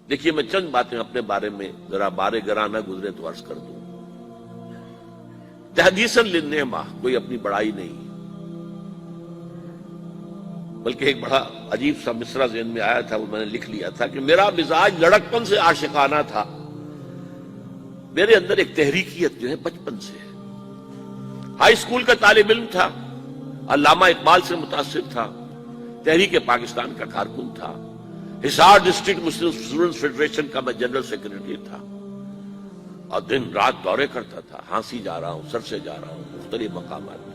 دیکھیے میں چند باتیں اپنے بارے میں ذرا بارے گراں نہ گزرے تو عرض کر دوں. تحدیثاً للنعمہ، کوئی اپنی بڑائی نہیں، بلکہ ایک بڑا عجیب سا مصرع ذہن میں آیا تھا، وہ میں نے لکھ لیا تھا کہ میرا مزاج لڑکپن سے عاشقانہ تھا. میرے اندر ایک تحریکیت جو ہے بچپن سے ہے. ہائی اسکول کا طالب علم تھا، علامہ اقبال سے متاثر تھا، تحریک پاکستان کا کارکن تھا، حصار ڈسٹرکٹ مسلم اسٹوڈنٹس فیڈریشن کا میں جنرل سیکرٹری تھا، اور دن رات دورے کرتا تھا. ہانسی جا رہا ہوں، سر سے جا رہا ہوں، مختلف مقامات پہ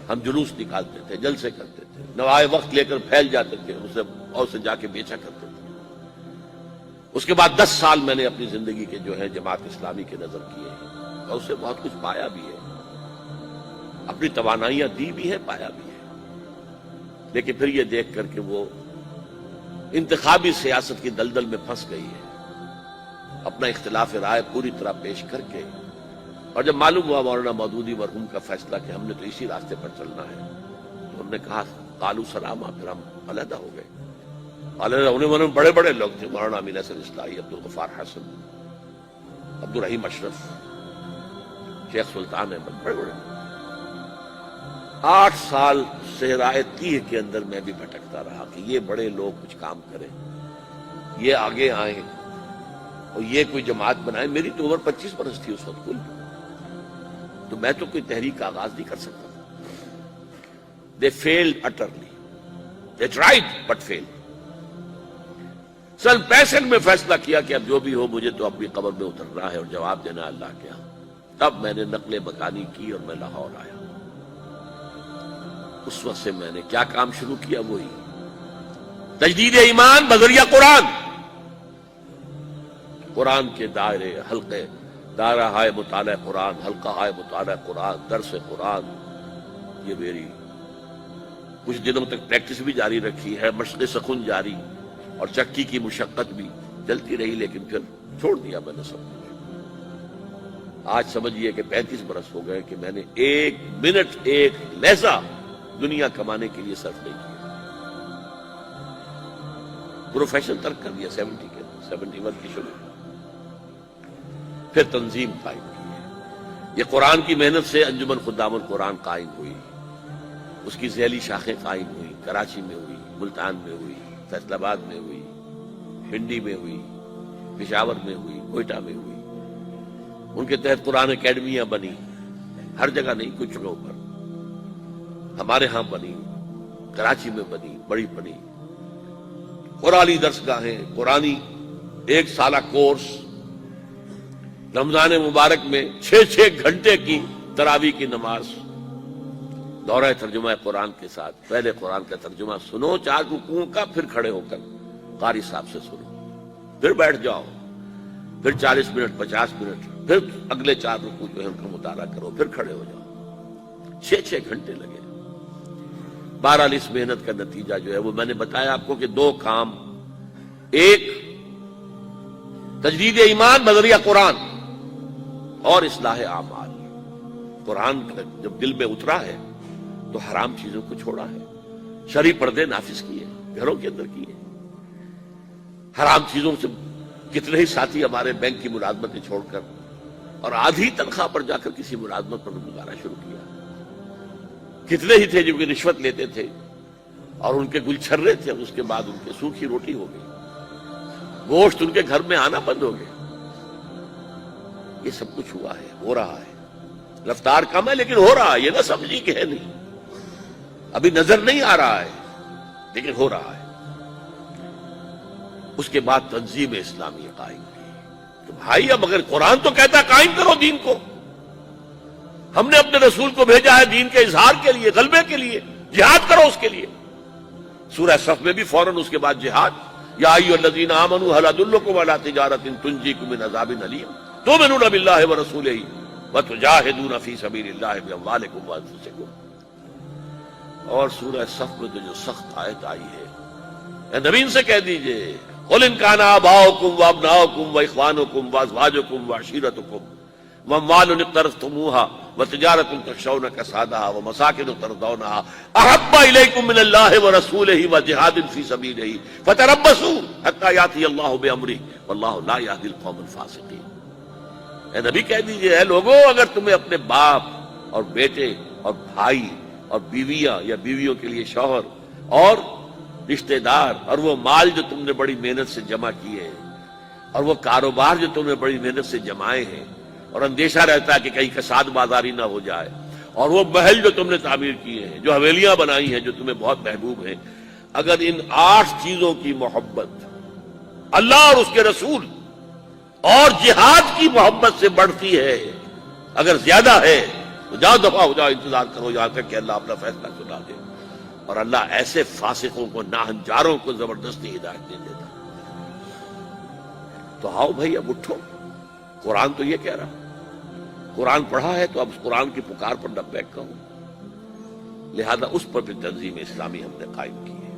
ہم جلوس نکالتے تھے، جلسے کرتے تھے، نوائے وقت لے کر پھیل جاتے تھے، اسے اور سے جا کے بیچا کرتے تھے. اس کے بعد 10 سال میں نے اپنی زندگی کے جو ہے جماعت اسلامی کے نظر کیے ہیں، اور اسے بہت کچھ پایا بھی ہے، اپنی توانائیاں دی بھی ہے، پایا بھی ہے. لیکن پھر یہ دیکھ کر کہ وہ انتخابی سیاست کی دلدل میں پھنس گئی ہے، اپنا اختلاف رائے پوری طرح پیش کر کے، اور جب معلوم ہوا مولانا مودودی مرحوم کا فیصلہ کہ ہم نے تو اسی راستے پر چلنا ہے، تو انہوں نے کہا قالوا سلاما، پھر ہم علیحدہ ہو گئے. علیحدہ ہونے والے بڑے بڑے لوگ تھے، مولانا امین حسن اصلاحی، عبدالغفار حسن، عبدالرحیم اشرف، شیخ سلطان احمد، بڑے بڑے. 8 سال صحرائے تیہ کے اندر میں بھی بھٹکتا رہا کہ یہ بڑے لوگ کچھ کام کریں، یہ آگے آئیں اور یہ کوئی جماعت بنائے. میری تو عمر 25 برس تھی اس وقت کل، تو میں تو کوئی تحریک کا آغاز نہیں کر سکتا تھا. They failed utterly. They tried but failed. سن 65 میں فیصلہ کیا کہ اب جو بھی ہو مجھے تو اپنی قبر میں اترنا ہے اور جواب دینا اللہ کے ہاں. تب میں نے نقل مکانی کی اور میں لاہور آیا. اس وقت سے میں نے کیا کام شروع کیا؟ وہی تجدید ایمان بذریعہ قرآن. قرآن کے دائرے، حلقے، دائرہ ہائے مطالعہ قرآن، حلقہ ہائے مطالعہ قرآن، درس قرآن، یہ میری کچھ دنوں تک پریکٹس بھی جاری رکھی ہے، مشق سخن جاری، اور چکی کی مشقت بھی چلتی رہی. لیکن پھر چھوڑ دیا میں نے سب کچھ. آج سمجھیے کہ 35 برس ہو گئے کہ میں نے 1 منٹ 1 لہجہ دنیا کمانے کے لیے صرف نہیں کیا. پروفیشن ترک کر دیا 71 کی شروع. پھر تنظیم قائم کی ہے. یہ قرآن کی محنت سے انجمن خدام القرآن قائم ہوئی، اس کی ذیلی شاخیں قائم ہوئی. کراچی میں ہوئی، ملتان میں ہوئی، فیصل آباد میں ہوئی، پنڈی میں ہوئی، پشاور میں ہوئی، کوئٹہ میں ہوئی. ان کے تحت قرآن اکیڈمیاں بنی، ہر جگہ نہیں، کچھ جگہوں پر. ہمارے ہاں بنی، کراچی میں بنی، بڑی بنی. قرآنی درسگاہیں، قرآنی 1 سالہ کورس. رمضان مبارک میں 6 گھنٹے کی تراویح کی نماز، دورہ ترجمہ قرآن کے ساتھ. پہلے قرآن کا ترجمہ سنو 4 رکوعوں کا، پھر کھڑے ہو کر قاری صاحب سے سنو، پھر بیٹھ جاؤ، پھر 40 منٹ 50 منٹ، پھر اگلے 4 رکوع جو ہے ان کا مطالعہ کرو، پھر کھڑے ہو جاؤ. 6 گھنٹے لگے. بہرحال اس محنت کا نتیجہ جو ہے وہ میں نے بتایا آپ کو کہ 2 کام. ایک تجدید ایمان بذریعہ قرآن، اور اصلاح اعمال. قرآن جب دل میں اترا ہے تو حرام چیزوں کو چھوڑا ہے، شرعی پردے نافذ کیے، گھروں کے اندر کیے. حرام چیزوں سے کتنے ہی ساتھی ہمارے بینک کی ملازمتیں چھوڑ کر اور آدھی تنخواہ پر جا کر کسی ملازمت پر گزارا شروع کیا. کتنے ہی تھے جو کہ رشوت لیتے تھے اور ان کے گل چھرے تھے، اس کے بعد ان کے سوکھی روٹی ہو گئی، گوشت ان کے گھر میں آنا بند ہو گیا. یہ سب کچھ ہوا ہے، ہو رہا ہے. رفتار کم ہے لیکن ہو رہا ہے. یہ نہ سمجھی کہ ہے نہیں، ابھی نظر نہیں آ رہا ہے لیکن ہو رہا ہے. اس کے بعد تنظیم اسلامی قائم کی کہ بھائی اب اگر قرآن تو کہتا قائم کرو دین کو، ہم نے اپنے رسول کو بھیجا ہے دین کے اظہار کے لیے، غلبے کے لیے، جہاد کرو اس کے لیے. سورہ صف میں بھی فوراً اس کے بعد جہاد. یا ایھا الذین آمنوا ھل ادلکم علی تجارۃ تنجیکم من عذاب الیم تؤمنون باللہ ورسولہ وتجاہدون فی سبیل اللہ باموالکم وانفسکم. اور سورہ صف میں تو جو سخت آیت آئی ہے، اے نبی ان سے کہہ دیجئے قل ان کان آباؤکم وابناؤکم واخوانکم وازواجکم وعشیرتکم واموال اقترفتموها وتجارۃ تخشون کسادها ومساکن ترضونها احب الیکم من اللہ ورسولہ وجہاد فی سبیلہ فتربصوا حتی یأتی اللہ بامرہ واللہ لا یہدی القوم الفاسقین۔ اے نبی کہہ دیجئے، اے لوگوں، اگر تمہیں اپنے باپ اور بیٹے اور بھائی اور بیویاں یا بیویوں کے لیے شوہر اور رشتہ دار اور وہ مال جو تم نے بڑی محنت سے جمع کیے ہیں اور وہ کاروبار جو تم نے بڑی محنت سے جمائے ہیں اور اندیشہ رہتا ہے کہ کہیں کساد بازاری نہ ہو جائے، اور وہ محل جو تم نے تعمیر کیے ہیں، جو حویلیاں بنائی ہیں جو تمہیں بہت محبوب ہیں، اگر ان 8 چیزوں کی محبت اللہ اور اس کے رسول اور جہاد کی محبت سے بڑھتی ہے، اگر زیادہ ہے تو جاؤ دفعہ ہو جاؤ، انتظار کرو یہاں تک کہ اللہ اپنا فیصلہ سنا دے۔ اور اللہ ایسے فاسقوں کو، ناہنجاروں کو زبردستی ہدایت نہیں دیتا۔ تو آؤ بھائی اب اٹھو، قرآن تو یہ کہہ رہا، قرآن پڑھا ہے تو اب اس قرآن کی پکار پر لبیک کہو، لہذا اس پر بھی تنظیم اسلامی ہم نے قائم کی ہے۔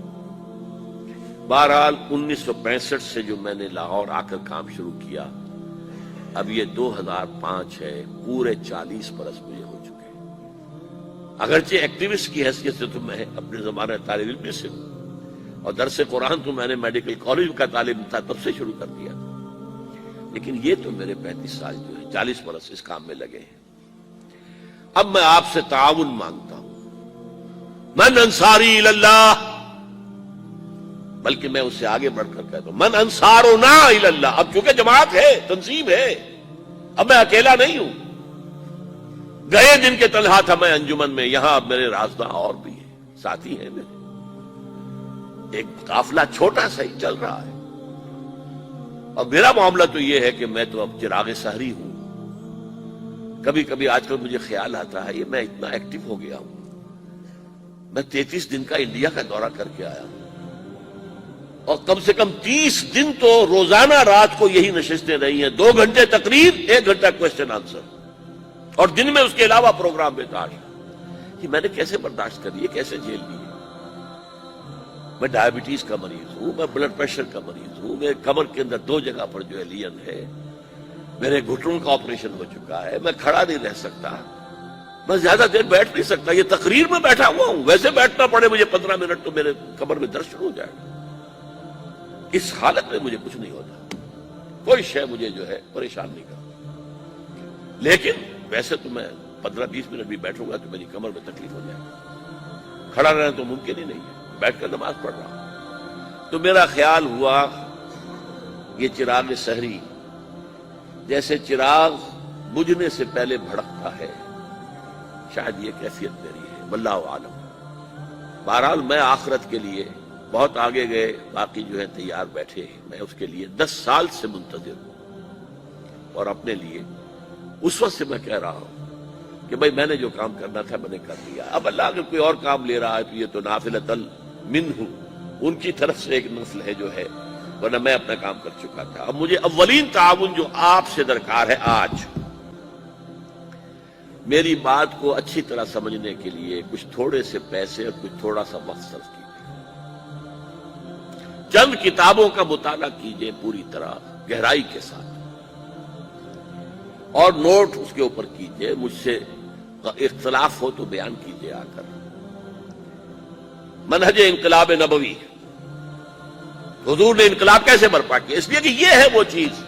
بہرحال 1965 سے جو میں نے لاہور آ کر کام شروع کیا، اب یہ 2005 ہے، پورے 40 برس مجھے ہو چکے ہیں۔ اگرچہ ایکٹیوسٹ کی حیثیت سے تو میں اپنے زمانہ طالب علم سے ہوں، اور درس قرآن تو میں نے میڈیکل کالج کا طالب تھا تب سے شروع کر دیا تھا، لیکن یہ تو میرے 35 سال جو ہے 40 برس اس کام میں لگے ہیں۔ اب میں آپ سے تعاون مانگتا ہوں، من انصاری اللہ، بلکہ میں اس سے آگے بڑھ کر کہتا ہوں من انصارنا اللہ۔ اب چونکہ جماعت ہے، تنظیم ہے، اب میں اکیلا نہیں ہوں۔ گئے دن کے تنہا تھا میں انجمن میں، یہاں اب میرے رازداں اور بھی ہیں، ساتھی ہیں میرے، ایک قافلہ چھوٹا سا ہی چل رہا ہے۔ اور میرا معاملہ تو یہ ہے کہ میں تو اب چراغ سحری ہوں۔ کبھی کبھی آج کل مجھے خیال آتا ہے یہ میں اتنا ایکٹیو ہو گیا ہوں، میں 33 دن کا انڈیا کا دورہ کر کے آیا ہوں، اور کم سے کم 30 دن تو روزانہ رات کو یہی نشستیں رہی ہیں، 2 گھنٹے تقریر، 1 گھنٹہ کوسچن آنسر، اور دن میں اس کے علاوہ پروگرام بتاش۔ یہ میں نے کیسے برداشت کری، یہ کیسے جھیل لی ہے؟ میں ڈائبٹیز کا مریض ہوں، میں بلڈ پریشر کا مریض ہوں، میرے کمر کے اندر 2 جگہ پر جو ہے لین ہے، میرے گھٹنوں کا آپریشن ہو چکا ہے، میں کھڑا نہیں رہ سکتا، میں زیادہ دیر بیٹھ نہیں سکتا، یہ تقریر میں بیٹھا ہوا ہوں، ویسے بیٹھنا پڑے مجھے 15 منٹ تو میرے کمر میں درد شروع ہو جائے گا۔ اس حالت میں مجھے کچھ نہیں ہوتا، کوئی شے مجھے جو ہے پریشان نہیں کرتا، لیکن ویسے تو میں 15-20 منٹ بھی بیٹھوں گا تو میری کمر میں تکلیف ہو جائے گی، کھڑا رہنا تو ممکن ہی نہیں ہے، بیٹھ کر نماز پڑھ رہا ہوں۔ تو میرا خیال ہوا یہ چراغ سحری جیسے چراغ بجھنے سے پہلے بھڑکتا ہے، شاید یہ کیفیت میری ہے، واللہ عالم۔ بہرحال میں آخرت کے لیے بہت آگے گئے، باقی جو ہے تیار بیٹھے ہیں، میں اس کے لیے 10 سال سے منتظر ہوں، اور اپنے لیے اس وقت سے میں کہہ رہا ہوں کہ بھائی میں نے جو کام کرنا تھا میں نے کر دیا، اب اللہ اگر کوئی اور کام لے رہا ہے تو یہ تو نافلۃ منہ، ان کی طرف سے ایک نفل ہے جو ہے، ورنہ میں اپنا کام کر چکا تھا۔ اب مجھے اولین تعاون جو آپ سے درکار ہے، آج میری بات کو اچھی طرح سمجھنے کے لیے کچھ تھوڑے سے پیسے اور کچھ تھوڑا سا وقت صرف کیجیے، چند کتابوں کا مطالعہ کیجیے پوری طرح گہرائی کے ساتھ، اور نوٹ اس کے اوپر کیجیے، مجھ سے اختلاف ہو تو بیان کیجیے آ کر۔ منہج انقلاب نبوی، حضور نے انقلاب کیسے برپا کیا؟ اس لیے کہ یہ ہے وہ چیز